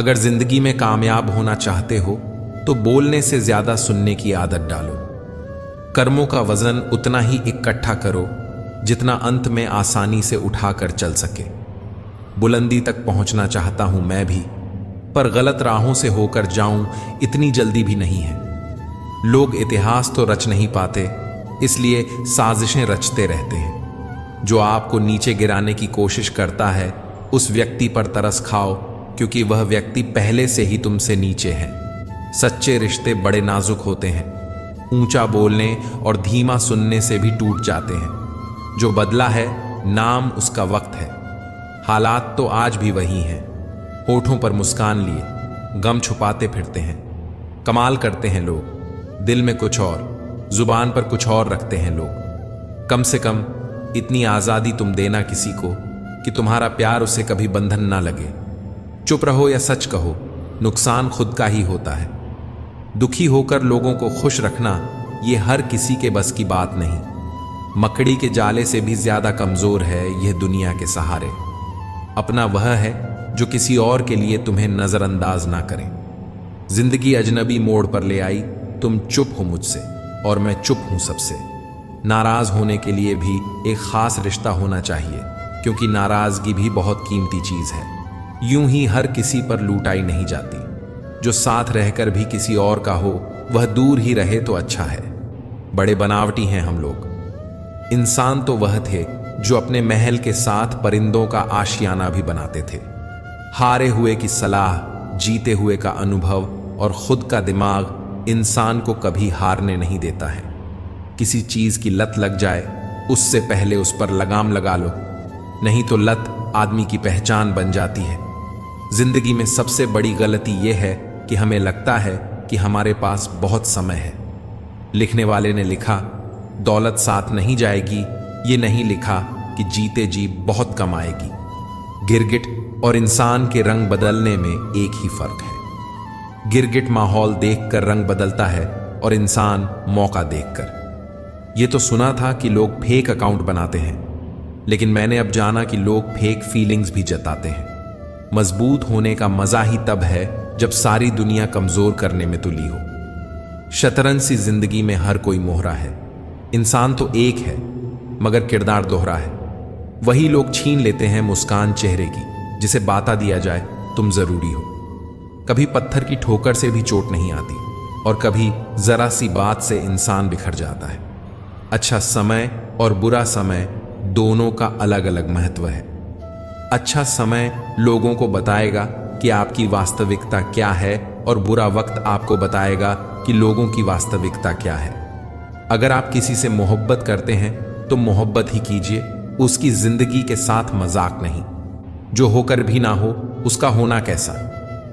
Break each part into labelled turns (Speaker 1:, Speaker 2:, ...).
Speaker 1: अगर जिंदगी में कामयाब होना चाहते हो तो बोलने से ज्यादा सुनने की आदत डालो। कर्मों का वजन उतना ही इकट्ठा करो जितना अंत में आसानी से उठाकर चल सके। बुलंदी तक पहुंचना चाहता हूं मैं भी, पर गलत राहों से होकर जाऊं इतनी जल्दी भी नहीं है। लोग इतिहास तो रच नहीं पाते, इसलिए साजिशें रचते रहते हैं। जो आपको नीचे गिराने की कोशिश करता है उस व्यक्ति पर तरस खाओ, क्योंकि वह व्यक्ति पहले से ही तुमसे नीचे है। सच्चे रिश्ते बड़े नाजुक होते हैं, ऊंचा बोलने और धीमा सुनने से भी टूट जाते हैं। जो बदला है नाम उसका वक्त है। हालात तो आज भी वही हैं। होठों पर मुस्कान लिए गम छुपाते फिरते हैं। कमाल करते हैं लोग, दिल में कुछ और, जुबान पर कुछ और रखते हैं लोग। कम से कम इतनी आज़ादी तुम देना किसी को कि तुम्हारा प्यार उसे कभी बंधन ना लगे। चुप रहो या सच कहो, नुकसान खुद का ही होता है। दुखी होकर लोगों को खुश रखना ये हर किसी के बस की बात नहीं। मकड़ी के जाले से भी ज्यादा कमजोर है यह दुनिया के सहारे। अपना वह है जो किसी और के लिए तुम्हें नजरअंदाज ना करे। जिंदगी अजनबी मोड़ पर ले आई, तुम चुप हो मुझसे और मैं चुप हूं सबसे। नाराज होने के लिए भी एक खास रिश्ता होना चाहिए, क्योंकि नाराजगी भी बहुत कीमती चीज है। यूं ही हर किसी पर लूटाई नहीं जाती। जो साथ रहकर भी किसी और का हो वह दूर ही रहे तो अच्छा है। बड़े बनावटी हैं हम लोग। इंसान तो वह थे जो अपने महल के साथ परिंदों का आशियाना भी बनाते थे। हारे हुए की सलाह, जीते हुए का अनुभव और खुद का दिमाग इंसान को कभी हारने नहीं देता है। किसी चीज की लत लग जाए उससे पहले उस पर लगाम लगा लो, नहीं तो लत आदमी की पहचान बन जाती है। जिंदगी में सबसे बड़ी गलती यह है कि हमें लगता है कि हमारे पास बहुत समय है। लिखने वाले ने लिखा, दौलत साथ नहीं जाएगी, ये नहीं लिखा कि जीते जी बहुत कम आएगी। गिरगिट और इंसान के रंग बदलने में एक ही फर्क है। गिरगिट माहौल देखकर रंग बदलता है और इंसान मौका देखकर। ये तो सुना था कि लोग फेक अकाउंट बनाते हैं, लेकिन मैंने अब जाना कि लोग फेक फीलिंग्स भी जताते हैं। मजबूत होने का मजा ही तब है जब सारी दुनिया कमजोर करने में तुली हो। शतरंज सी जिंदगी में हर कोई मोहरा है। इंसान तो एक है मगर किरदार दोहरा है। वही लोग छीन लेते हैं मुस्कान चेहरे की जिसे बाता दिया जाए तुम जरूरी हो। कभी पत्थर की ठोकर से भी चोट नहीं आती और कभी जरा सी बात से इंसान बिखर जाता है। अच्छा समय और बुरा समय दोनों का अलग अलग महत्व है। अच्छा समय लोगों को बताएगा कि आपकी वास्तविकता क्या है और बुरा वक्त आपको बताएगा कि लोगों की वास्तविकता क्या है। अगर आप किसी से मोहब्बत करते हैं तो मोहब्बत ही कीजिए, उसकी जिंदगी के साथ मजाक नहीं। जो होकर भी ना हो उसका होना कैसा।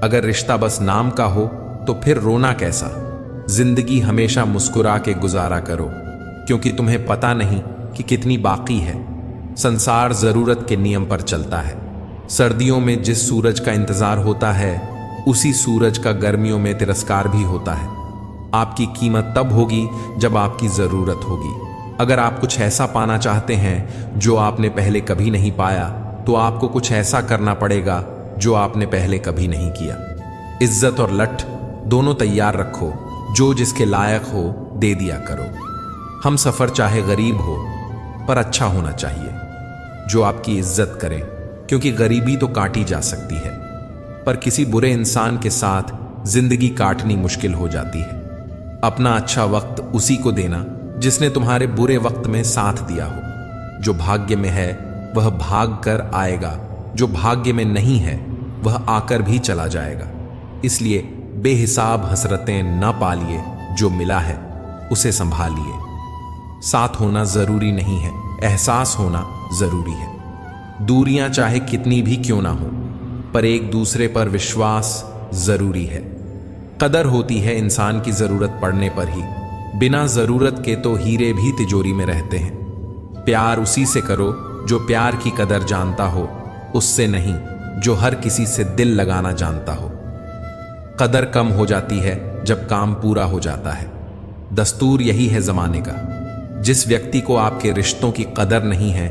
Speaker 1: अगर रिश्ता बस नाम का हो तो फिर रोना कैसा। जिंदगी हमेशा मुस्कुरा के गुजारा करो, क्योंकि तुम्हें पता नहीं कि कितनी बाकी है। संसार जरूरत के नियम पर चलता है। सर्दियों में जिस सूरज का इंतजार होता है उसी सूरज का गर्मियों में तिरस्कार भी होता है। आपकी कीमत तब होगी जब आपकी जरूरत होगी। अगर आप कुछ ऐसा पाना चाहते हैं जो आपने पहले कभी नहीं पाया, तो आपको कुछ ऐसा करना पड़ेगा जो आपने पहले कभी नहीं किया। इज्जत और लठ दोनों तैयार रखो, जो जिसके लायक हो दे दिया करो। हम सफर चाहे गरीब हो पर अच्छा होना चाहिए, जो आपकी इज्जत करे, क्योंकि गरीबी तो काटी जा सकती है, पर किसी बुरे इंसान के साथ जिंदगी काटनी मुश्किल हो जाती है। अपना अच्छा वक्त उसी को देना जिसने तुम्हारे बुरे वक्त में साथ दिया हो। जो भाग्य में है वह भाग कर आएगा, जो भाग्य में नहीं है वह आकर भी चला जाएगा। इसलिए बेहिसाब हसरतें न पालिए, जो मिला है उसे संभालिए। साथ होना जरूरी नहीं है, एहसास होना जरूरी है। दूरियां चाहे कितनी भी क्यों ना हो, पर एक दूसरे पर विश्वास जरूरी है। कदर होती है इंसान की जरूरत पड़ने पर ही। बिना जरूरत के तो हीरे भी तिजोरी में रहते हैं। प्यार उसी से करो जो प्यार की कदर जानता हो, उससे नहीं जो हर किसी से दिल लगाना जानता हो। कदर कम हो जाती है जब काम पूरा हो जाता है। दस्तूर यही है जमाने का। जिस व्यक्ति को आपके रिश्तों की कदर नहीं है,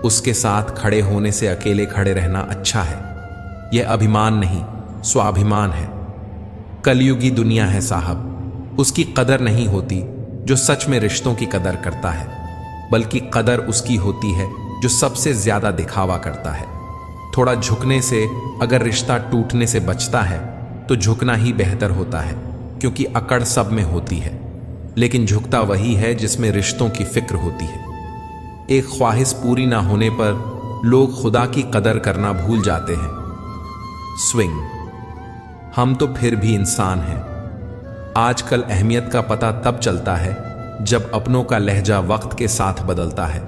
Speaker 1: उसके साथ खड़े होने से अकेले खड़े रहना अच्छा है। यह अभिमान नहीं स्वाभिमान है। कलयुगी दुनिया है साहब, उसकी कदर नहीं होती जो सच में रिश्तों की कदर करता है, बल्कि कदर उसकी होती है जो सबसे ज्यादा दिखावा करता है। थोड़ा झुकने से अगर रिश्ता टूटने से बचता है तो झुकना ही बेहतर होता है, क्योंकि अकड़ सब में होती है, लेकिन झुकता वही है जिसमें रिश्तों की फिक्र होती है। एक ख्वाहिश पूरी ना होने पर लोग खुदा की कदर करना भूल जाते हैं। स्विंग, हम तो फिर भी इंसान हैं। आजकल अहमियत का पता तब चलता है जब अपनों का लहजा वक्त के साथ बदलता है।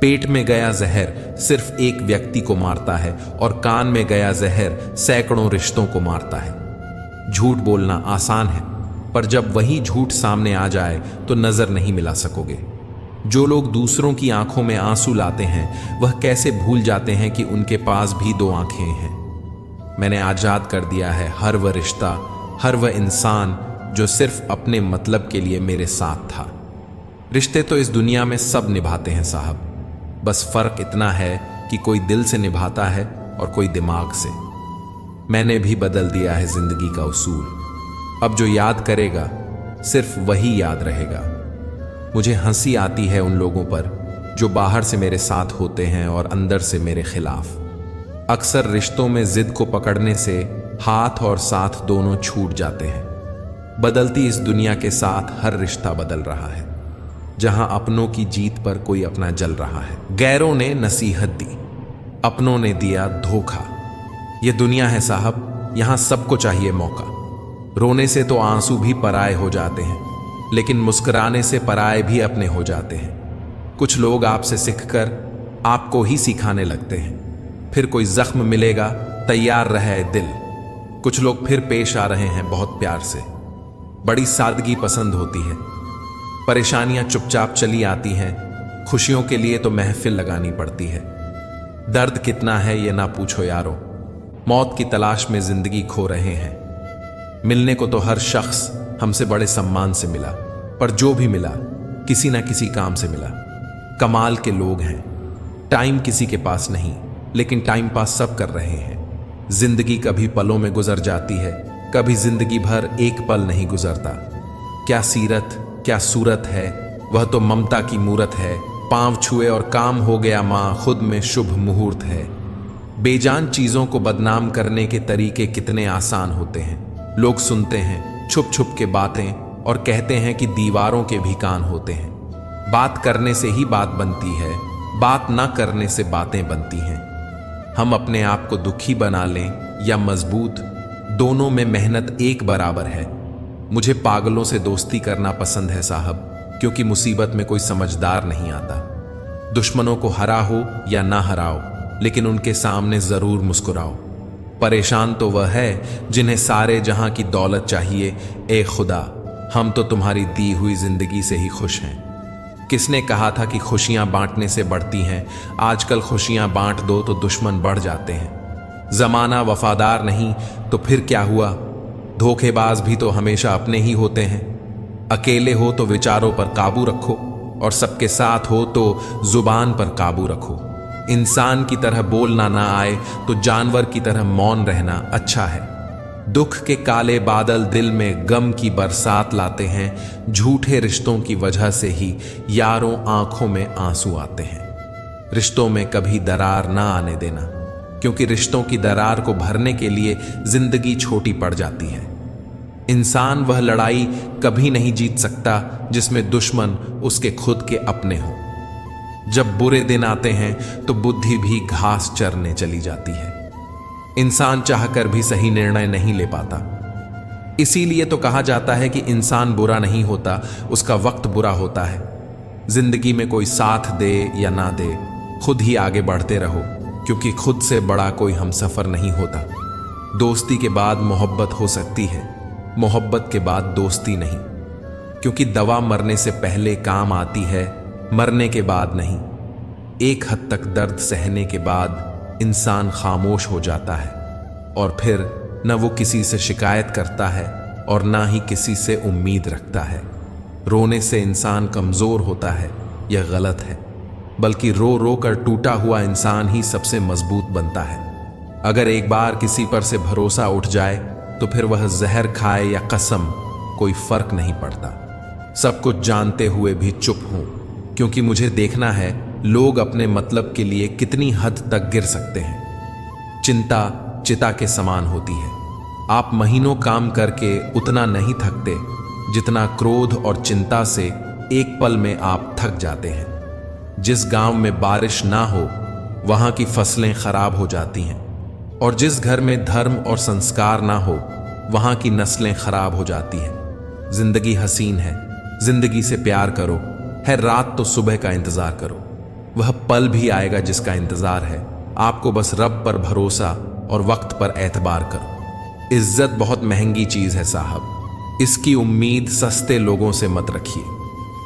Speaker 1: पेट में गया जहर सिर्फ एक व्यक्ति को मारता है और कान में गया जहर सैकड़ों रिश्तों को मारता है। झूठ बोलना आसान है, पर जब वही झूठ सामने आ जाए तो नजर नहीं मिला सकोगे। जो लोग दूसरों की आंखों में आंसू लाते हैं वह कैसे भूल जाते हैं कि उनके पास भी दो आंखें हैं। मैंने आजाद कर दिया है हर वह रिश्ता, हर वह इंसान जो सिर्फ अपने मतलब के लिए मेरे साथ था। रिश्ते तो इस दुनिया में सब निभाते हैं साहब, बस फर्क इतना है कि कोई दिल से निभाता है और कोई दिमाग से। मैंने भी बदल दिया है जिंदगी का उसूल। अब जो याद करेगा सिर्फ वही याद रहेगा। मुझे हंसी आती है उन लोगों पर जो बाहर से मेरे साथ होते हैं और अंदर से मेरे खिलाफ। अक्सर रिश्तों में जिद को पकड़ने से हाथ और साथ दोनों छूट जाते हैं। बदलती इस दुनिया के साथ हर रिश्ता बदल रहा है। जहां अपनों की जीत पर कोई अपना जल रहा है। गैरों ने नसीहत दी, अपनों ने दिया धोखा। ये दुनिया है साहब, यहां सबको चाहिए मौका। रोने से तो आंसू भी पराये हो जाते हैं, लेकिन मुस्कुराने से पराये भी अपने हो जाते हैं। कुछ लोग आपसे सीखकर आपको ही सिखाने लगते हैं। फिर कोई जख्म मिलेगा, तैयार रहे दिल। कुछ लोग फिर पेश आ रहे हैं बहुत प्यार से। बड़ी सादगी पसंद होती है। परेशानियां चुपचाप चली आती हैं, खुशियों के लिए तो महफिल लगानी पड़ती है। दर्द कितना है ये ना पूछो यारो, मौत की तलाश में जिंदगी खो रहे हैं। मिलने को तो हर शख्स हमसे बड़े सम्मान से मिला, पर जो भी मिला किसी ना किसी काम से मिला। कमाल के लोग हैं। टाइम किसी के पास नहीं, लेकिन टाइम पास सब कर रहे हैं। जिंदगी कभी पलों में गुजर जाती है, कभी जिंदगी भर एक पल नहीं गुजरता। क्या सीरत, क्या सूरत है, वह तो ममता की मूरत है। पांव छुए और काम हो गया मां, खुद में शुभ मुहूर्त है। बेजान चीजों को बदनाम करने के तरीके कितने आसान होते हैं। लोग सुनते हैं छुप छुप के बातें और कहते हैं कि दीवारों के भी कान होते हैं। बात करने से ही बात बनती है, बात ना करने से बातें बनती हैं। हम अपने आप को दुखी बना लें या मजबूत, दोनों में मेहनत एक बराबर है। मुझे पागलों से दोस्ती करना पसंद है साहब, क्योंकि मुसीबत में कोई समझदार नहीं आता। दुश्मनों को हराओ या ना हराओ, लेकिन उनके सामने जरूर मुस्कुराओ। परेशान तो वह है जिन्हें सारे जहां की दौलत चाहिए। ए खुदा, हम तो तुम्हारी दी हुई जिंदगी से ही खुश हैं। किसने कहा था कि खुशियां बांटने से बढ़ती हैं? आजकल खुशियां बांट दो तो दुश्मन बढ़ जाते हैं। जमाना वफादार नहीं तो फिर क्या हुआ? धोखेबाज भी तो हमेशा अपने ही होते हैं। अकेले हो तो विचारों पर काबू रखो, और सबके साथ हो तो जुबान पर काबू रखो। इंसान की तरह बोलना ना आए तो जानवर की तरह मौन रहना अच्छा है। दुख के काले बादल दिल में गम की बरसात लाते हैं। झूठे रिश्तों की वजह से ही यारों आंखों में आंसू आते हैं। रिश्तों में कभी दरार ना आने देना, क्योंकि रिश्तों की दरार को भरने के लिए जिंदगी छोटी पड़ जाती है। इंसान वह लड़ाई कभी नहीं जीत सकता जिसमें दुश्मन उसके खुद के अपने हो। जब बुरे दिन आते हैं तो बुद्धि भी घास चरने चली जाती है। इंसान चाहकर भी सही निर्णय नहीं ले पाता। इसीलिए तो कहा जाता है कि इंसान बुरा नहीं होता, उसका वक्त बुरा होता है। जिंदगी में कोई साथ दे या ना दे, खुद ही आगे बढ़ते रहो, क्योंकि खुद से बड़ा कोई हमसफर नहीं होता। दोस्ती के बाद मोहब्बत हो सकती है, मोहब्बत के बाद दोस्ती नहीं, क्योंकि दवा मरने से पहले काम आती है, मरने के बाद नहीं। एक हद तक दर्द सहने के बाद इंसान खामोश हो जाता है, और फिर न वो किसी से शिकायत करता है और ना ही किसी से उम्मीद रखता है। रोने से इंसान कमजोर होता है, यह गलत है, बल्कि रो रो कर टूटा हुआ इंसान ही सबसे मजबूत बनता है। अगर एक बार किसी पर से भरोसा उठ जाए तो फिर वह जहर खाए या कसम, कोई फर्क नहीं पड़ता। सब कुछ जानते हुए भी चुप हूं, क्योंकि मुझे देखना है लोग अपने मतलब के लिए कितनी हद तक गिर सकते हैं। चिंता चिता के समान होती है। आप महीनों काम करके उतना नहीं थकते जितना क्रोध और चिंता से एक पल में आप थक जाते हैं। जिस गांव में बारिश ना हो वहां की फसलें खराब हो जाती हैं, और जिस घर में धर्म और संस्कार ना हो वहां की नस्लें खराब हो जाती हैं। जिंदगी हसीन है, जिंदगी से प्यार करो। है रात तो सुबह का इंतजार करो। वह पल भी आएगा जिसका इंतजार है। आपको बस रब पर भरोसा और वक्त पर एतबार करो। इज्जत बहुत महंगी चीज है साहब, इसकी उम्मीद सस्ते लोगों से मत रखिए।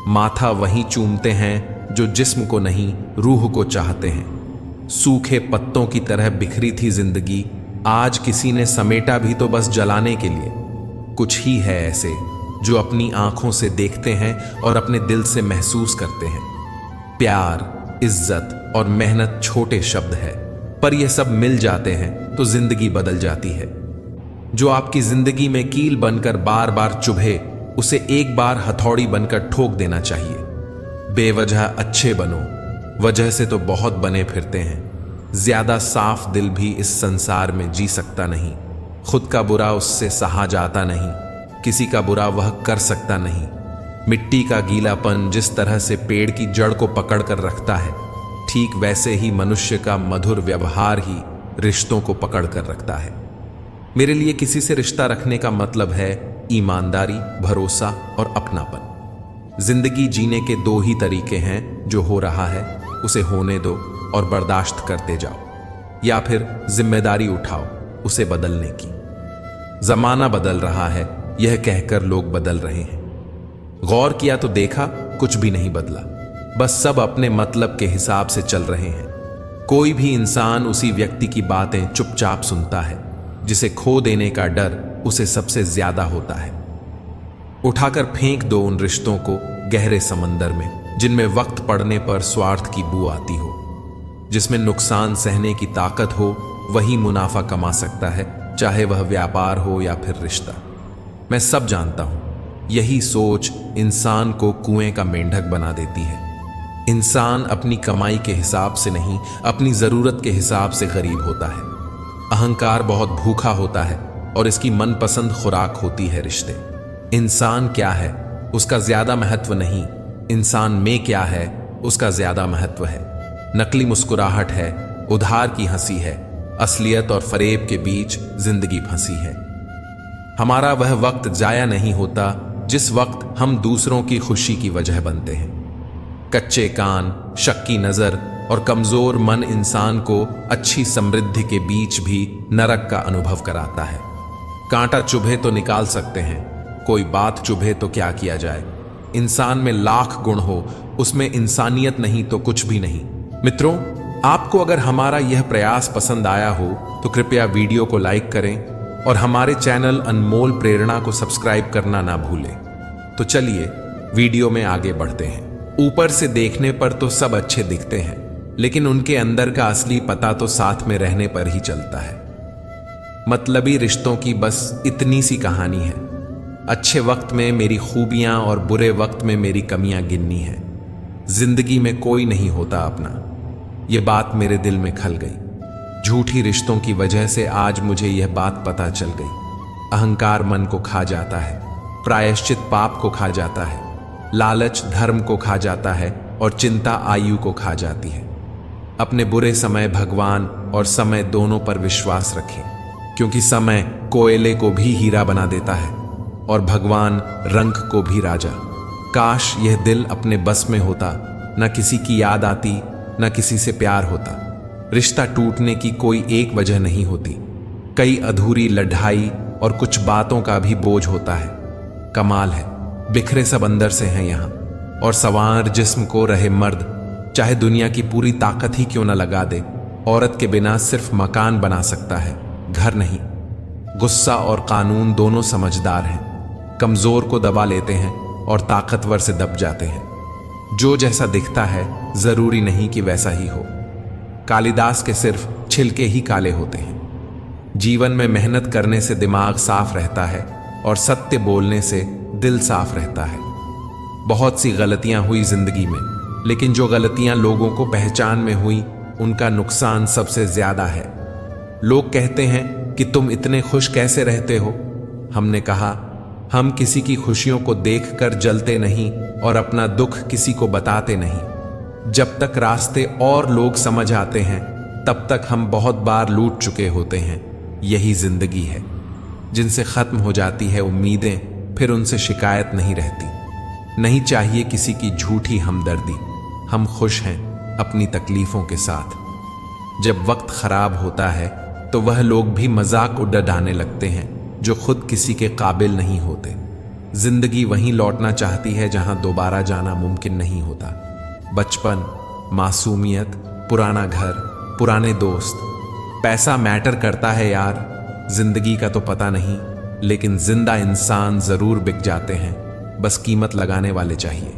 Speaker 1: माथा वहीं चूमते हैं जो जिस्म को नहीं, रूह को चाहते हैं। सूखे पत्तों की तरह बिखरी थी जिंदगी, आज किसी ने समेटा भी तो बस जलाने के लिए। कुछ ही है ऐसे जो अपनी आंखों से देखते हैं और अपने दिल से महसूस करते हैं। प्यार, इज्जत और मेहनत छोटे शब्द है, पर ये सब मिल जाते हैं तो जिंदगी बदल जाती है। जो आपकी जिंदगी में कील बनकर बार बार चुभे, उसे एक बार हथौड़ी बनकर ठोक देना चाहिए। बेवजह अच्छे बनो, वजह से तो बहुत बने फिरते हैं। ज्यादा साफ दिल भी इस संसार में जी सकता नहीं। खुद का बुरा उससे सहा जाता नहीं, किसी का बुरा वह कर सकता नहीं। मिट्टी का गीलापन जिस तरह से पेड़ की जड़ को पकड़ कर रखता है, ठीक वैसे ही मनुष्य का मधुर व्यवहार ही रिश्तों को पकड़ कर रखता है। मेरे लिए किसी से रिश्ता रखने का मतलब है ईमानदारी, भरोसा और अपनापन। जिंदगी जीने के दो ही तरीके हैं, जो हो रहा है उसे होने दो और बर्दाश्त करते जाओ, या फिर जिम्मेदारी उठाओ उसे बदलने की। जमाना बदल रहा है यह कहकर लोग बदल रहे हैं। गौर किया तो देखा कुछ भी नहीं बदला, बस सब अपने मतलब के हिसाब से चल रहे हैं। कोई भी इंसान उसी व्यक्ति की बातें चुपचाप सुनता है जिसे खो देने का डर उसे सबसे ज्यादा होता है। उठाकर फेंक दो उन रिश्तों को गहरे समंदर में, जिनमें वक्त पड़ने पर स्वार्थ की बू आती हो। जिसमें नुकसान सहने की ताकत हो वही मुनाफा कमा सकता है, चाहे वह व्यापार हो या फिर रिश्ता। मैं सब जानता हूं, यही सोच इंसान को कुएं का मेंढक बना देती है। इंसान अपनी कमाई के हिसाब से नहीं, अपनी जरूरत के हिसाब से गरीब होता है। अहंकार बहुत भूखा होता है और इसकी मनपसंद खुराक होती है रिश्ते। इंसान क्या है उसका ज्यादा महत्व नहीं, इंसान में क्या है उसका ज्यादा महत्व है। नकली मुस्कुराहट है, उधार की हंसी है, असलियत और फरेब के बीच जिंदगी फंसी है। हमारा वह वक्त जाया नहीं होता जिस वक्त हम दूसरों की खुशी की वजह बनते हैं। कच्चे कान, शक्की नजर और कमजोर मन इंसान को अच्छी समृद्धि के बीच भी नरक का अनुभव कराता है। कांटा चुभे तो निकाल सकते हैं, कोई बात चुभे तो क्या किया जाए। इंसान में लाख गुण हो, उसमें इंसानियत नहीं तो कुछ भी नहीं। मित्रों, आपको अगर हमारा यह प्रयास पसंद आया हो तो कृपया वीडियो को लाइक करें और हमारे चैनल अनमोल प्रेरणा को सब्सक्राइब करना ना भूलें। तो चलिए वीडियो में आगे बढ़ते हैं। ऊपर से देखने पर तो सब अच्छे दिखते हैं, लेकिन उनके अंदर का असली पता तो साथ में रहने पर ही चलता है। मतलबी रिश्तों की बस इतनी सी कहानी है। अच्छे वक्त में मेरी खूबियां और बुरे वक्त में मेरी कमियां गिननी है। जिंदगी में कोई नहीं होता अपना, यह बात मेरे दिल में खल गई। झूठी रिश्तों की वजह से आज मुझे यह बात पता चल गई। अहंकार मन को खा जाता है, प्रायश्चित पाप को खा जाता है, लालच धर्म को खा जाता है और चिंता आयु को खा जाती है। अपने बुरे समय भगवान और समय दोनों पर विश्वास रखें, क्योंकि समय कोयले को भी हीरा बना देता है और भगवान रंग को भी राजा। काश यह दिल अपने बस में होता, न किसी की याद आती न किसी से प्यार होता। रिश्ता टूटने की कोई एक वजह नहीं होती, कई अधूरी लड़ाई और कुछ बातों का भी बोझ होता है। कमाल है, बिखरे सब अंदर से हैं यहाँ, और सवार जिस्म को रहे मर्द चाहे दुनिया की पूरी ताकत ही क्यों न लगा दे, औरत के बिना सिर्फ मकान बना सकता है, घर नहीं। गुस्सा और कानून दोनों समझदार हैं, कमजोर को दबा लेते हैं और ताकतवर से दब जाते हैं। जो जैसा दिखता है जरूरी नहीं कि वैसा ही हो। कालिदास के सिर्फ छिलके ही काले होते हैं। जीवन में मेहनत करने से दिमाग साफ रहता है और सत्य बोलने से दिल साफ रहता है। बहुत सी गलतियां हुई जिंदगी में, लेकिन जो गलतियां लोगों को पहचान में हुई उनका नुकसान सबसे ज्यादा है। लोग कहते हैं कि तुम इतने खुश कैसे रहते हो। हमने कहा, हम किसी की खुशियों को देखकर जलते नहीं और अपना दुख किसी को बताते नहीं। जब तक रास्ते और लोग समझ आते हैं तब तक हम बहुत बार लूट चुके होते हैं। यही जिंदगी है। जिनसे खत्म हो जाती है उम्मीदें, फिर उनसे शिकायत नहीं रहती। नहीं चाहिए किसी की झूठी हमदर्दी। हम खुश हैं अपनी तकलीफों के साथ। जब वक्त खराब होता है तो वह लोग भी मजाक उड़ाने लगते हैं जो खुद किसी के काबिल नहीं होते। जिंदगी वहीं लौटना चाहती है जहां दोबारा जाना मुमकिन नहीं होता। बचपन, मासूमियत, पुराना घर, पुराने दोस्त। पैसा मैटर करता है यार, जिंदगी का तो पता नहीं, लेकिन जिंदा इंसान जरूर बिक जाते हैं। बस कीमत लगाने वाले चाहिए।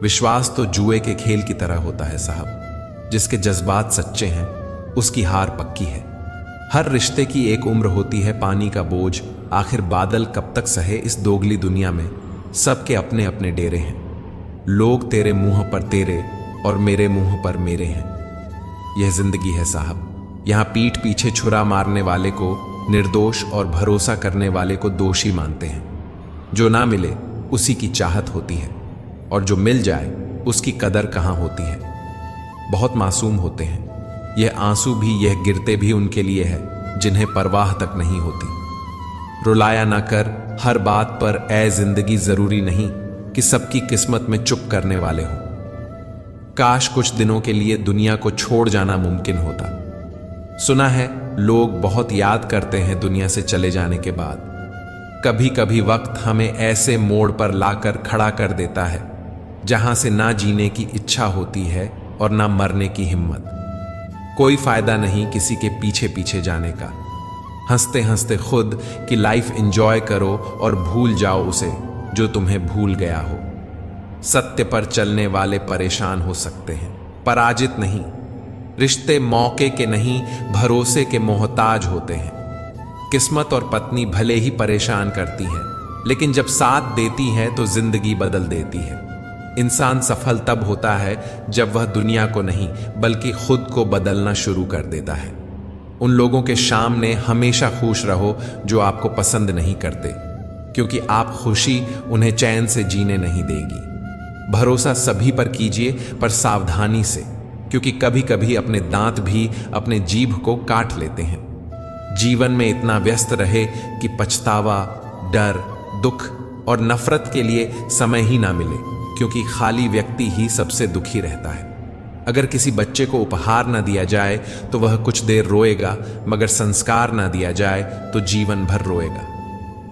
Speaker 1: विश्वास तो जुए के खेल की तरह होता है साहब। जिसके जज्बात सच्चे हैं उसकी हार पक्की है। हर रिश्ते की एक उम्र होती है। पानी का बोझ आखिर बादल कब तक सहे इस दोगली दुनिया में। सबके अपने अपने डेरे हैं। लोग तेरे मुंह पर तेरे और मेरे मुंह पर मेरे हैं। यह जिंदगी है साहब। यहां पीठ पीछे छुरा मारने वाले को निर्दोष और भरोसा करने वाले को दोषी मानते हैं। जो ना मिले उसी की चाहत होती है और जो मिल जाए उसकी कदर कहां होती है। बहुत मासूम होते हैं। यह आंसू भी, यह गिरते भी उनके लिए है जिन्हें परवाह तक नहीं होती। रुलाया ना कर हर बात पर ऐ जिंदगी, जरूरी नहीं कि सबकी किस्मत में चुप करने वाले हों। काश कुछ दिनों के लिए दुनिया को छोड़ जाना मुमकिन होता। सुना है लोग बहुत याद करते हैं दुनिया से चले जाने के बाद। कभी कभी वक्त हमें ऐसे मोड़ पर लाकर खड़ा कर देता है जहां से ना जीने की इच्छा होती है और ना मरने की हिम्मत। कोई फायदा नहीं किसी के पीछे पीछे जाने का। हंसते हंसते खुद की लाइफ एंजॉय करो और भूल जाओ उसे जो तुम्हें भूल गया हो। सत्य पर चलने वाले परेशान हो सकते हैं, पराजित नहीं। रिश्ते मौके के नहीं, भरोसे के मोहताज होते हैं। किस्मत और पत्नी भले ही परेशान करती हैं, लेकिन जब साथ देती हैं तो जिंदगी बदल देती है। इंसान सफल तब होता है जब वह दुनिया को नहीं बल्कि खुद को बदलना शुरू कर देता है। उन लोगों के सामने हमेशा खुश रहो जो आपको पसंद नहीं करते, क्योंकि आप खुशी उन्हें चैन से जीने नहीं देगी। भरोसा सभी पर कीजिए, पर सावधानी से, क्योंकि कभी कभी अपने दांत भी अपने जीभ को काट लेते हैं। जीवन में इतना व्यस्त रहे कि पछतावा, डर, दुख और नफरत के लिए समय ही ना मिले, क्योंकि खाली व्यक्ति ही सबसे दुखी रहता है। अगर किसी बच्चे को उपहार ना दिया जाए तो वह कुछ देर रोएगा, मगर संस्कार ना दिया जाए तो जीवन भर रोएगा।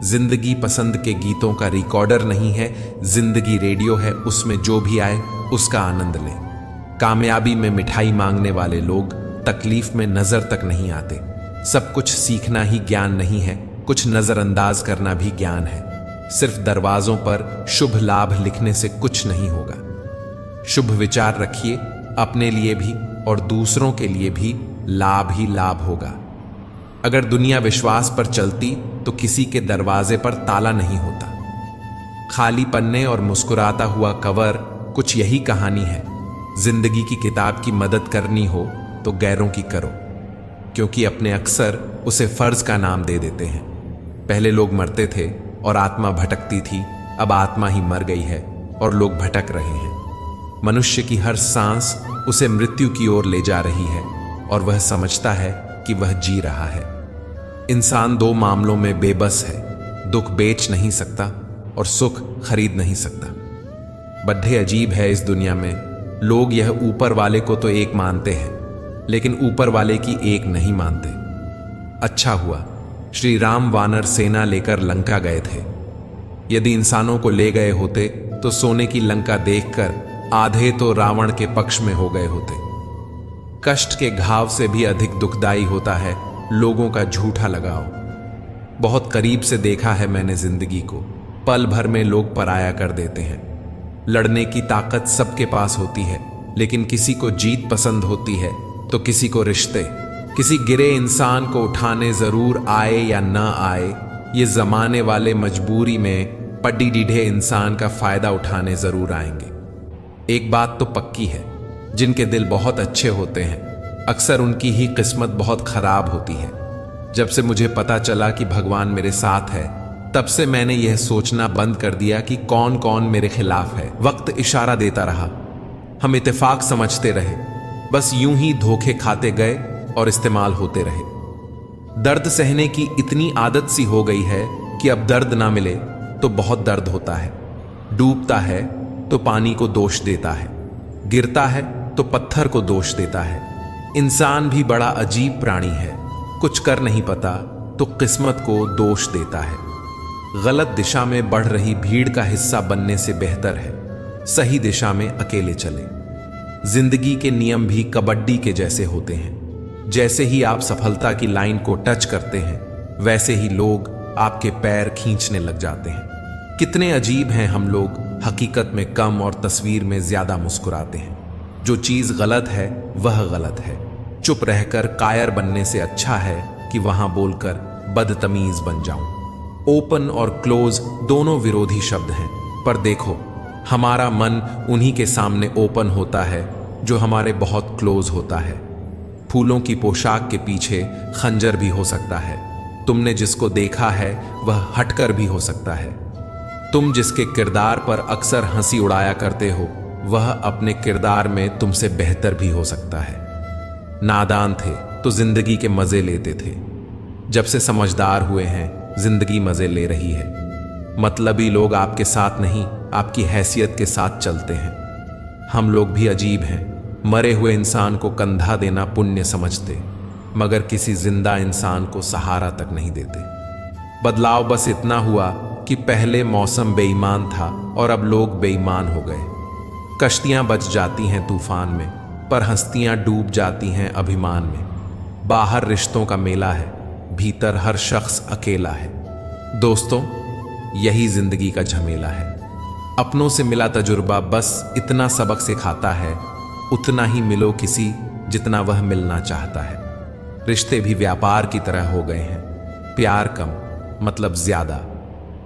Speaker 1: जिंदगी पसंद के गीतों का रिकॉर्डर नहीं है, जिंदगी रेडियो है। उसमें जो भी आए उसका आनंद लें। कामयाबी में मिठाई मांगने वाले लोग तकलीफ में नजर तक नहीं आते। सब कुछ सीखना ही ज्ञान नहीं है, कुछ नजरअंदाज करना भी ज्ञान है। सिर्फ दरवाजों पर शुभ लाभ लिखने से कुछ नहीं होगा। शुभ विचार रखिए, अपने लिए भी और दूसरों के लिए भी लाभ ही लाभ होगा। अगर दुनिया विश्वास पर चलती तो किसी के दरवाजे पर ताला नहीं होता। खाली पन्ने और मुस्कुराता हुआ कवर, कुछ यही कहानी है। जिंदगी की किताब की मदद करनी हो तो गैरों की करो, क्योंकि अपने अक्सर उसे फर्ज का नाम दे देते हैं। पहले लोग मरते थे और आत्मा भटकती थी, अब आत्मा ही मर गई है और लोग भटक रहे हैं। मनुष्य की हर सांस उसे मृत्यु की ओर ले जा रही है और वह समझता है कि वह जी रहा है। इंसान दो मामलों में बेबस है, दुख बेच नहीं सकता और सुख खरीद नहीं सकता। बड्ढे अजीब है इस दुनिया में, लोग यह ऊपर वाले को तो एक मानते हैं, लेकिन ऊपर वाले की एक नहीं मानते। अच्छा हुआ श्री राम वानर सेना लेकर लंका गए थे। यदि इंसानों को ले गए होते तो सोने की लंका देखकर आधे तो रावण के पक्ष में हो गए होते। कष्ट के घाव से भी अधिक दुखदाई होता है लोगों का झूठा लगाव। बहुत करीब से देखा है मैंने जिंदगी को, पल भर में लोग पराया कर देते हैं। लड़ने की ताकत सबके पास होती है, लेकिन किसी को जीत पसंद होती है तो किसी को रिश्ते। किसी गिरे इंसान को उठाने जरूर आए या ना आए, ये जमाने वाले मजबूरी में पड्डी डीढ़े इंसान का फायदा उठाने जरूर आएंगे। एक बात तो पक्की है, जिनके दिल बहुत अच्छे होते हैं अक्सर उनकी ही किस्मत बहुत खराब होती है। जब से मुझे पता चला कि भगवान मेरे साथ है, तब से मैंने यह सोचना बंद कर दिया कि कौन कौन मेरे खिलाफ है। वक्त इशारा देता रहा, हम इत्तेफाक समझते रहे, बस यूं ही धोखे खाते गए और इस्तेमाल होते रहे। दर्द सहने की इतनी आदत सी हो गई है कि अब दर्द ना मिले तो बहुत दर्द होता है। डूबता है तो पानी को दोष देता है, गिरता है तो पत्थर को दोष देता है। इंसान भी बड़ा अजीब प्राणी है, कुछ कर नहीं पता तो किस्मत को दोष देता है। गलत दिशा में बढ़ रही भीड़ का हिस्सा बनने से बेहतर है सही दिशा में अकेले चले। जिंदगी के नियम भी कबड्डी के जैसे होते हैं। जैसे ही आप सफलता की लाइन को टच करते हैं, वैसे ही लोग आपके पैर खींचने लग जाते हैं। कितने अजीब हैं हम लोग, हकीकत में कम और तस्वीर में ज्यादा मुस्कुराते हैं। जो चीज गलत है वह गलत है। चुप रहकर कायर बनने से अच्छा है कि वहां बोलकर बदतमीज बन जाऊं। ओपन और क्लोज दोनों विरोधी शब्द हैं, पर देखो हमारा मन उन्हीं के सामने ओपन होता है जो हमारे बहुत क्लोज होता है। फूलों की पोशाक के पीछे खंजर भी हो सकता है। तुमने जिसको देखा है वह हटकर भी हो सकता है। तुम जिसके किरदार पर अक्सर हंसी उड़ाया करते हो, वह अपने किरदार में तुमसे बेहतर भी हो सकता है। नादान थे तो जिंदगी के मजे लेते थे, जब से समझदार हुए हैं जिंदगी मजे ले रही है। मतलबी लोग आपके साथ नहीं, आपकी हैसियत के साथ चलते हैं। हम लोग भी अजीब हैं, मरे हुए इंसान को कंधा देना पुण्य समझते, मगर किसी जिंदा इंसान को सहारा तक नहीं देते। बदलाव बस इतना हुआ कि पहले मौसम बेईमान था और अब लोग बेईमान हो गए। कश्तियां बच जाती हैं तूफान में, पर हस्तियां डूब जाती हैं अभिमान में। बाहर रिश्तों का मेला है, भीतर हर शख्स अकेला है। दोस्तों, यही जिंदगी का झमेला है। अपनों से मिला तजुर्बा बस इतना सबक सिखाता है, उतना ही मिलो किसी जितना वह मिलना चाहता है। रिश्ते भी व्यापार की तरह हो गए हैं, प्यार कम मतलब ज्यादा।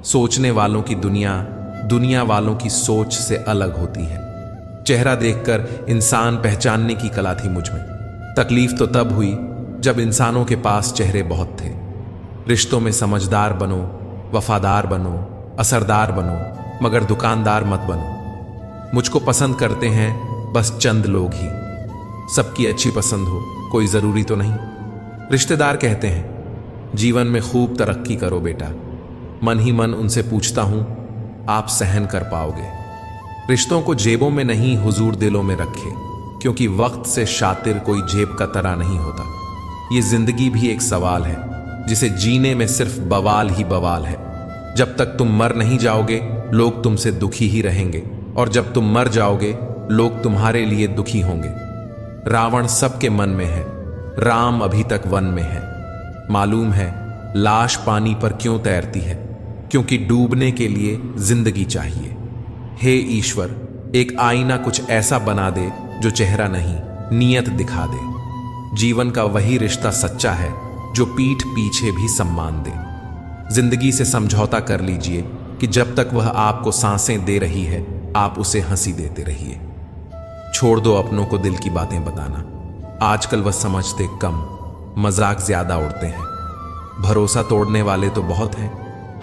Speaker 1: सोचने वालों की दुनिया दुनिया वालों की सोच से अलग होती है। चेहरा देखकर इंसान पहचानने की कला थी मुझ में। तकलीफ तो तब हुई जब इंसानों के पास चेहरे बहुत थे। रिश्तों में समझदार बनो, वफादार बनो, असरदार बनो, मगर दुकानदार मत बनो। मुझको पसंद करते हैं बस चंद लोग ही। सबकी अच्छी पसंद हो कोई जरूरी तो नहीं। रिश्तेदार कहते हैं जीवन में खूब तरक्की करो बेटा। मन ही मन उनसे पूछता हूं, आप सहन कर पाओगे? रिश्तों को जेबों में नहीं हुजूर दिलों में रखे, क्योंकि वक्त से शातिर कोई जेब का तरा नहीं होता। ये जिंदगी भी एक सवाल है जिसे जीने में सिर्फ बवाल ही बवाल है। जब तक तुम मर नहीं जाओगे लोग तुमसे दुखी ही रहेंगे, और जब तुम मर जाओगे लोग तुम्हारे लिए दुखी होंगे। रावण सबके मन में है, राम अभी तक वन में है। मालूम है लाश पानी पर क्यों तैरती है? क्योंकि डूबने के लिए जिंदगी चाहिए। हे ईश्वर, एक आईना कुछ ऐसा बना दे जो चेहरा नहीं नीयत दिखा दे। जीवन का वही रिश्ता सच्चा है जो पीठ पीछे भी सम्मान दे। जिंदगी से समझौता कर लीजिए कि जब तक वह आपको सांसें दे रही है आप उसे हंसी देते रहिए। छोड़ दो अपनों को दिल की बातें बताना, आजकल वह समझते कम, मजाक ज्यादा उड़ते हैं। भरोसा तोड़ने वाले तो बहुत हैं,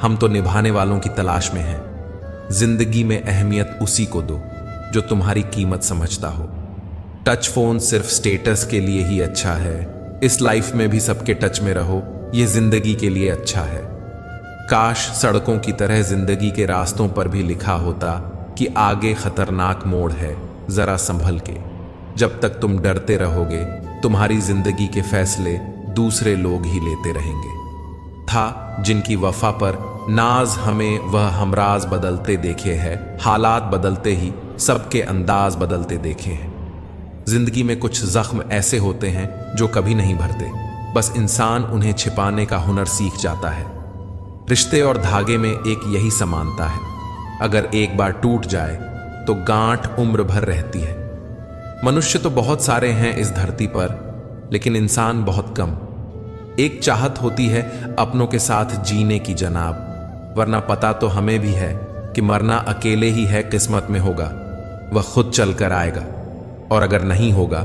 Speaker 1: हम तो निभाने वालों की तलाश में हैं। जिंदगी में अहमियत उसी को दो जो तुम्हारी कीमत समझता हो। टच फोन सिर्फ स्टेटस के लिए ही अच्छा है, इस लाइफ में भी सबके टच में रहो, ये जिंदगी के लिए अच्छा है। काश सड़कों की तरह जिंदगी के रास्तों पर भी लिखा होता कि आगे खतरनाक मोड़ है, जरा संभल के। जब तक तुम डरते रहोगे तुम्हारी जिंदगी के फैसले दूसरे लोग ही लेते रहेंगे। था जिनकी वफा पर नाज हमें वह हमराज बदलते देखे हैं, हालात बदलते ही सबके अंदाज बदलते देखे हैं। जिंदगी में कुछ जख्म ऐसे होते हैं जो कभी नहीं भरते, बस इंसान उन्हें छिपाने का हुनर सीख जाता है। रिश्ते और धागे में एक यही समानता है, अगर एक बार टूट जाए तो गांठ उम्र भर रहती है। मनुष्य तो बहुत सारे हैं इस धरती पर, लेकिन इंसान बहुत कम। एक चाहत होती है अपनों के साथ जीने की जनाब, वरना पता तो हमें भी है कि मरना अकेले ही है, किस्मत में होगा वह खुद चल कर आएगा, और अगर नहीं होगा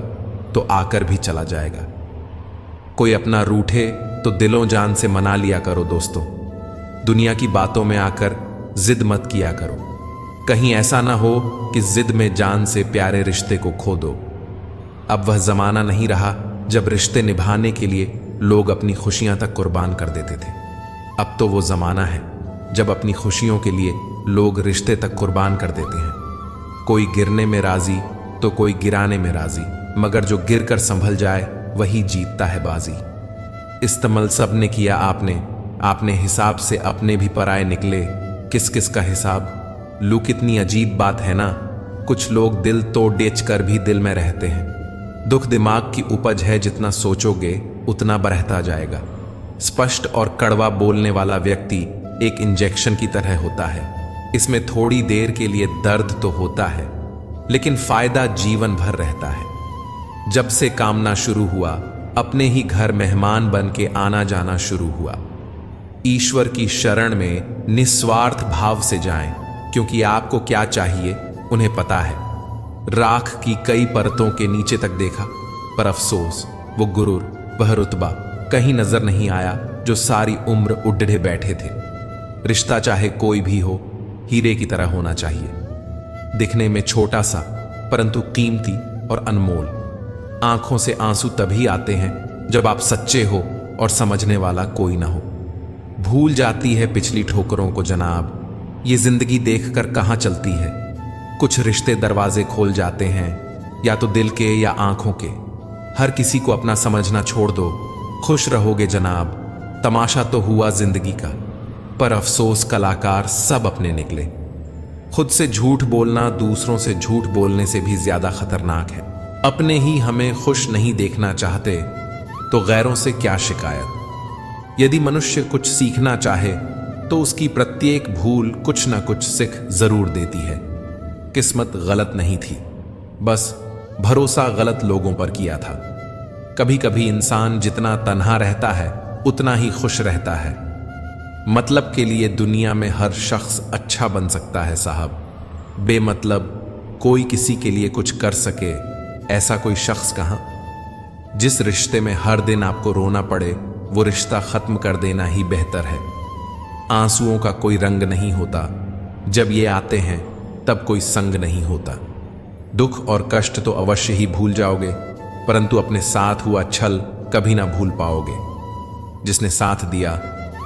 Speaker 1: तो आकर भी चला जाएगा। कोई अपना रूठे तो दिलों जान से मना लिया करो दोस्तों। दुनिया की बातों में आकर जिद मत किया करो, कहीं ऐसा ना हो कि जिद में जान से प्यारे रिश्ते को खो दो। अब वह जमाना नहीं रहा जब रिश्ते निभाने के लिए लोग अपनी खुशियां तक कुर्बान कर देते थे। अब तो वो जमाना है जब अपनी खुशियों के लिए लोग रिश्ते तक कुर्बान कर देते हैं। कोई गिरने में राजी तो कोई गिराने में राजी, मगर जो गिर कर संभल जाए वही जीतता है बाजी। इस्तेमाल सब ने किया आपने हिसाब से अपने भी पराए निकले, किस किस का हिसाब। लू कितनी अजीब बात है ना, कुछ लोग दिल तोड़ बेच कर भी दिल में रहते हैं। दुख दिमाग की उपज है, जितना सोचोगे उतना बढ़ता जाएगा। स्पष्ट और कड़वा बोलने वाला व्यक्ति एक इंजेक्शन की तरह होता है। इसमें थोड़ी देर के लिए दर्द तो होता है, लेकिन फायदा जीवन भर रहता है। जब से कामना शुरू हुआ, अपने ही घर मेहमान बन के आना जाना शुरू हुआ। ईश्वर की शरण में निस्वार्थ भाव से जाएं, क्योंकि आपको क्या चाहिए उन्हें पता है। राख की कई परतों के नीचे तक देखा, पर अफसोस वो गुरूर, वह रुतबा कहीं नजर नहीं आया जो सारी उम्र उड्ढे बैठे थे। रिश्ता चाहे कोई भी हो, हीरे की तरह होना चाहिए, दिखने में छोटा सा परंतु कीमती और अनमोल। आंखों से आंसू तभी आते हैं जब आप सच्चे हो और समझने वाला कोई ना हो। भूल जाती है पिछली ठोकरों को जनाब, ये जिंदगी देखकर कहाँ चलती है। कुछ रिश्ते दरवाजे खोल जाते हैं, या तो दिल के या आंखों के। हर किसी को अपना समझना छोड़ दो, खुश रहोगे जनाब। तमाशा तो हुआ जिंदगी का, पर अफसोस कलाकार सब अपने निकले। खुद से झूठ बोलना दूसरों से झूठ बोलने से भी ज्यादा खतरनाक है। अपने ही हमें खुश नहीं देखना चाहते तो गैरों से क्या शिकायत। यदि मनुष्य कुछ सीखना चाहे तो उसकी प्रत्येक भूल कुछ ना कुछ सीख जरूर देती है। किस्मत गलत नहीं थी, बस भरोसा गलत लोगों पर किया था। कभी कभी इंसान जितना तन्हा रहता है उतना ही खुश रहता है। मतलब के लिए दुनिया में हर शख्स अच्छा बन सकता है साहब, बेमतलब कोई किसी के लिए कुछ कर सके ऐसा कोई शख्स कहां। जिस रिश्ते में हर दिन आपको रोना पड़े वो रिश्ता खत्म कर देना ही बेहतर है। आंसुओं का कोई रंग नहीं होता, जब ये आते हैं तब कोई संग नहीं होता। दुख और कष्ट तो अवश्य ही भूल जाओगे, परंतु अपने साथ हुआ छल कभी ना भूल पाओगे। जिसने साथ दिया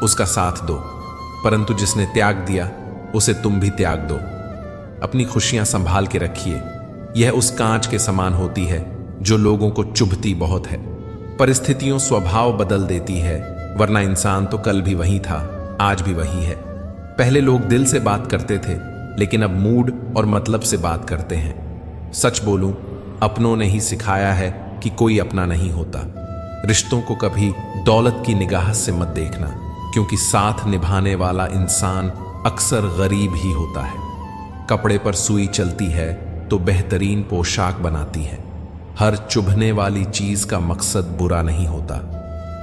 Speaker 1: उसका साथ दो, परंतु जिसने त्याग दिया उसे तुम भी त्याग दो। अपनी खुशियां संभाल के रखिए, यह उस कांच के समान होती है जो लोगों को चुभती बहुत है। परिस्थितियों स्वभाव बदल देती है, वरना इंसान तो कल भी वही था, आज भी वही है। पहले लोग दिल से बात करते थे, लेकिन अब मूड और मतलब से बात करते हैं। सच बोलूं, अपनों ने ही सिखाया है कि कोई अपना नहीं होता। रिश्तों को कभी दौलत की निगाह से मत देखना, क्योंकि साथ निभाने वाला इंसान अक्सर गरीब ही होता है। कपड़े पर सुई चलती है तो बेहतरीन पोशाक बनाती है। हर चुभने वाली चीज का मकसद बुरा नहीं होता।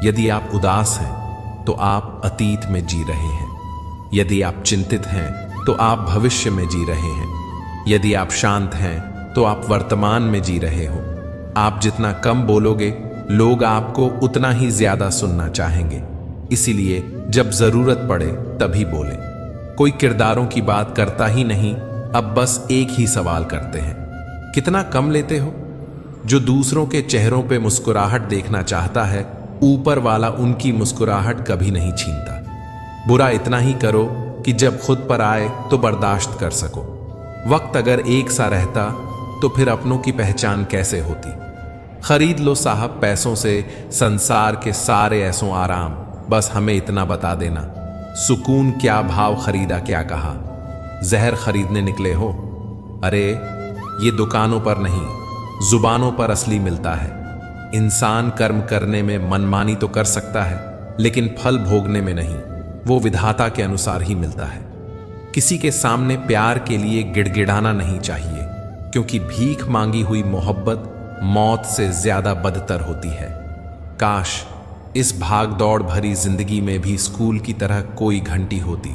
Speaker 1: यदि आप उदास हैं तो आप अतीत में जी रहे हैं, यदि आप चिंतित हैं तो आप भविष्य में जी रहे हैं, यदि आप शांत हैं तो आप वर्तमान में जी रहे हो। आप जितना कम बोलोगे, लोग आपको उतना ही ज्यादा सुनना चाहेंगे। इसीलिए जब जरूरत पड़े तभी बोलें। कोई किरदारों की बात करता ही नहीं, अब बस एक ही सवाल करते हैं, कितना कम लेते हो? जो दूसरों के चेहरों पे मुस्कुराहट देखना चाहता है, ऊपर वाला उनकी मुस्कुराहट कभी नहीं छीनता। बुरा इतना ही करो कि जब खुद पर आए तो बर्दाश्त कर सको। वक्त अगर एक सा रहता तो फिर अपनों की पहचान कैसे होती। खरीद लो साहब पैसों से संसार के सारे ऐसों आराम, बस हमें इतना बता देना, सुकून क्या भाव खरीदा क्या कहा। जहर खरीदने निकले हो? अरे ये दुकानों पर नहीं, जुबानों पर असली मिलता है। इंसान कर्म करने में मनमानी तो कर सकता है, लेकिन फल भोगने में नहीं, वो विधाता के अनुसार ही मिलता है। किसी के सामने प्यार के लिए गिड़गिड़ाना नहीं चाहिए, क्योंकि भीख मांगी हुई मोहब्बत मौत से ज्यादा बदतर होती है। काश इस भाग दौड़ भरी जिंदगी में भी स्कूल की तरह कोई घंटी होती,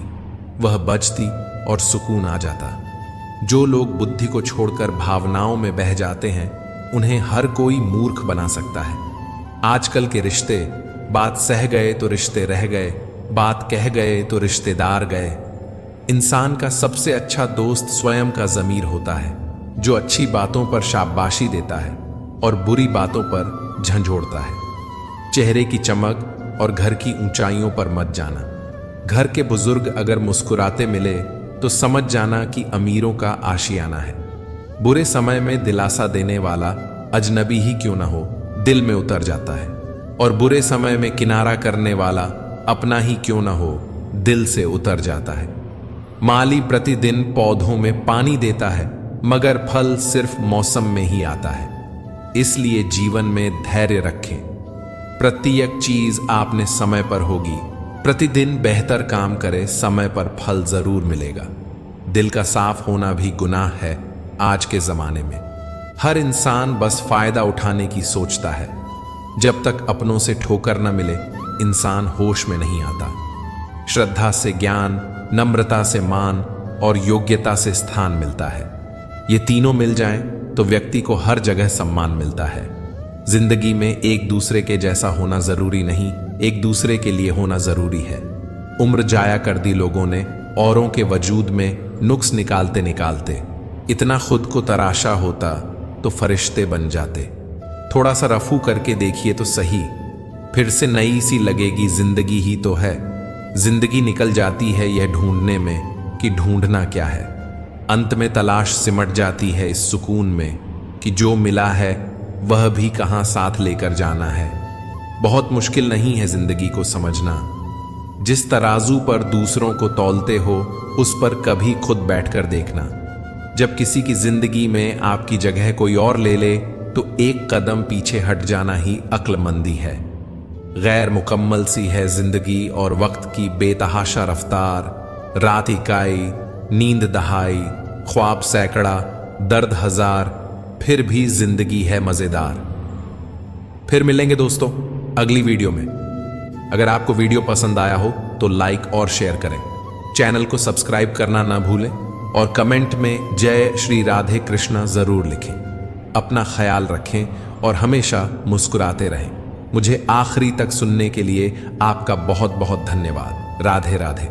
Speaker 1: वह बजती और सुकून आ जाता। जो लोग बुद्धि को छोड़कर भावनाओं में बह जाते हैं, उन्हें हर कोई मूर्ख बना सकता है। आजकल के रिश्ते बात सह गए तो रिश्ते रह गए, बात कह गए तो रिश्तेदार गए। इंसान का सबसे अच्छा दोस्त स्वयं का ज़मीर होता है, जो अच्छी बातों पर शाबाशी देता है और बुरी बातों पर झंझोड़ता है। चेहरे की चमक और घर की ऊंचाइयों पर मत जाना। घर के बुजुर्ग अगर मुस्कुराते मिले तो समझ जाना कि अमीरों का आशियाना है। बुरे समय में दिलासा देने वाला अजनबी ही क्यों ना हो, दिल में उतर जाता है, और बुरे समय में किनारा करने वाला अपना ही क्यों ना हो, दिल से उतर जाता है। माली प्रतिदिन पौधों में पानी देता है, मगर फल सिर्फ मौसम में ही आता है। इसलिए जीवन में धैर्य रखें। प्रत्येक चीज आपने समय पर होगी। प्रतिदिन बेहतर काम करे, समय पर फल जरूर मिलेगा। दिल का साफ होना भी गुनाह है आज के जमाने में। हर इंसान बस फायदा उठाने की सोचता है। जब तक अपनों से ठोकर न मिले, इंसान होश में नहीं आता। श्रद्धा से ज्ञान, नम्रता से मान और योग्यता से स्थान मिलता है। ये तीनों मिल जाएं तो व्यक्ति को हर जगह सम्मान मिलता है। जिंदगी में एक दूसरे के जैसा होना जरूरी नहीं, एक दूसरे के लिए होना जरूरी है। उम्र जाया कर दी लोगों ने औरों के वजूद में नुक्स निकालते निकालते। इतना खुद को तराशा होता तो फरिश्ते बन जाते। थोड़ा सा रफू करके देखिए तो सही, फिर से नई सी लगेगी जिंदगी ही तो है। जिंदगी निकल जाती है यह ढूंढने में कि ढूंढना क्या है। अंत में तलाश सिमट जाती है इस सुकून में कि जो मिला है वह भी कहां साथ लेकर जाना है। बहुत मुश्किल नहीं है जिंदगी को समझना। जिस तराजू पर दूसरों को तौलते हो, उस पर कभी खुद बैठकर देखना। जब किसी की जिंदगी में आपकी जगह कोई और ले ले तो एक कदम पीछे हट जाना ही अक्लमंदी है। गैर मुकम्मल सी है जिंदगी और वक्त की बेतहाशा रफ्तार। रात इकाई, नींद दहाई, ख्वाब सैकड़ा, दर्द हजार, फिर भी जिंदगी है मजेदार। फिर मिलेंगे दोस्तों अगली वीडियो में। अगर आपको वीडियो पसंद आया हो तो लाइक और शेयर करें। चैनल को सब्सक्राइब करना ना भूलें और कमेंट में जय श्री राधे कृष्णा जरूर लिखें। अपना ख्याल रखें और हमेशा मुस्कुराते रहें। मुझे आखिरी तक सुनने के लिए आपका बहुत बहुत धन्यवाद। राधे राधे।